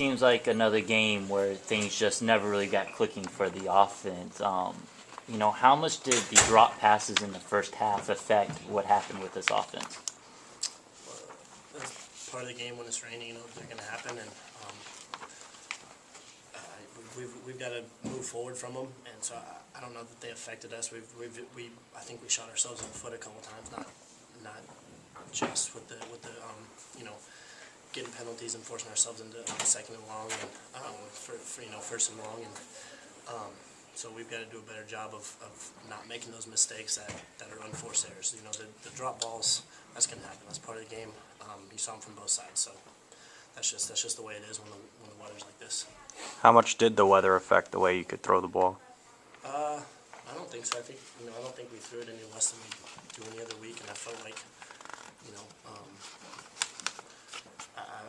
Seems like another game where things just never really got clicking for the offense. How much did the drop passes in the first half affect what happened with this offense? That's part of the game when it's raining. They're going to happen, and we've got to move forward from them. And so I don't know that they affected us. I think we shot ourselves in the foot a couple times, not just with the getting penalties and forcing ourselves into second and long and for first and long, and so we've got to do a better job of not making those mistakes that are unforced errors. The drop balls, that's going to happen. That's part of the game. You saw them from both sides, so that's just the way it is when the weather's like this. How much did the weather affect the way you could throw the ball? I don't think so. I don't think we threw it any less than we do any other week, and I felt like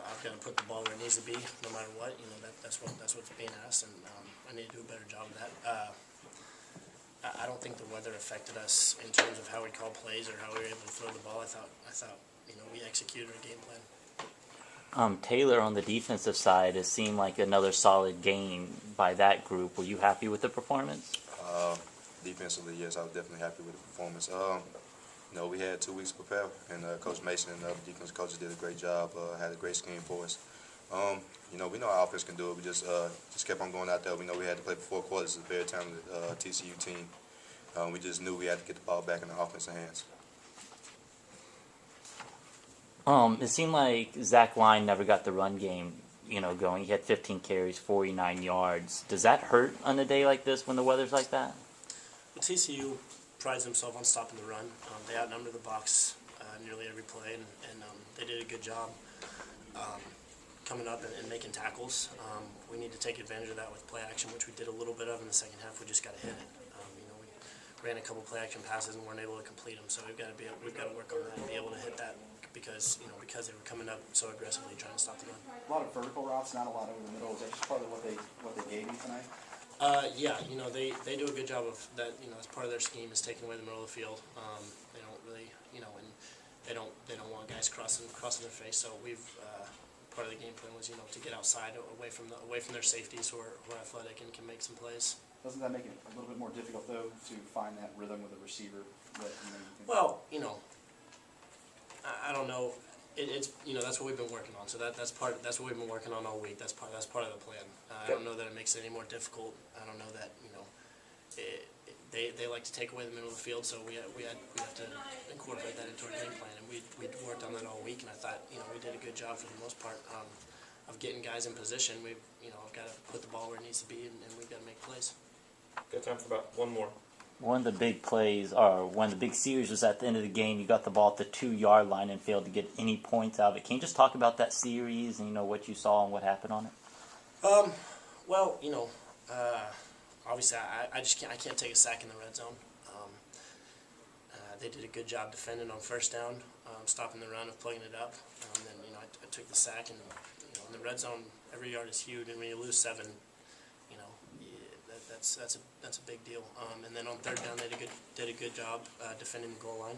I've got to put the ball where it needs to be, no matter what. That's what's being asked, and I need to do a better job of that. I don't think the weather affected us in terms of how we called plays or how we were able to throw the ball. I thought we executed our game plan. Taylor on the defensive side, it seemed like another solid game by that group. Were you happy with the performance? Defensively, yes, I was definitely happy with the performance. We had 2 weeks to prepare, and Coach Mason and the other defense coaches did a great job, had a great scheme for us. We know our offense can do it. We just kept on going out there. We know we had to play for 4 quarters. It's a very talented TCU team. We just knew we had to get the ball back in the offensive hands. It seemed like Zach Line never got the run game, going. He had 15 carries, 49 yards. Does that hurt on a day like this when the weather's like that? Well, TCU prides themselves on stopping the run. They outnumber the box nearly every play, and they did a good job coming up and making tackles. We need to take advantage of that with play action, which we did a little bit of in the second half. We just got to hit it. We ran a couple play action passes and weren't able to complete them. So we've got to work on that and be able to hit that because they were coming up so aggressively trying to stop the run. A lot of vertical routes, not a lot over the middle. Is that just part of what they gave you tonight? Yeah, they do a good job of that. That's part of their scheme is taking away the middle of the field. They don't really, and they don't want guys crossing their face. So part of the game plan was to get outside away from their safeties who are athletic and can make some plays. Doesn't that make it a little bit more difficult though to find that rhythm with a receiver? Well, I don't know. It's that's what we've been working on. So that's what we've been working on all week. That's part of the plan. I don't know that it makes it any more difficult. I don't know that they like to take away the middle of the field. So we have to incorporate that into our game plan. And we worked on that all week. And I thought we did a good job for the most part of getting guys in position. We've got to put the ball where it needs to be, and we've got to make plays. Got time for about one more. One of the big plays, or one of the big series, was at the end of the game. You got the ball at the 2-yard line and failed to get any points out of it. Can you just talk about that series and what you saw and what happened on it? Well, obviously I can't take a sack in the red zone. They did a good job defending on first down, stopping the run, of plugging it up. Then I took the sack, and in the red zone every yard is huge, and when you lose 7. That's a big deal. And then on third down, they did a good job defending the goal line.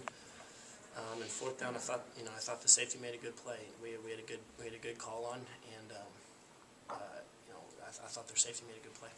And fourth down, I thought the safety made a good play. We had a good call on, and I thought their safety made a good play.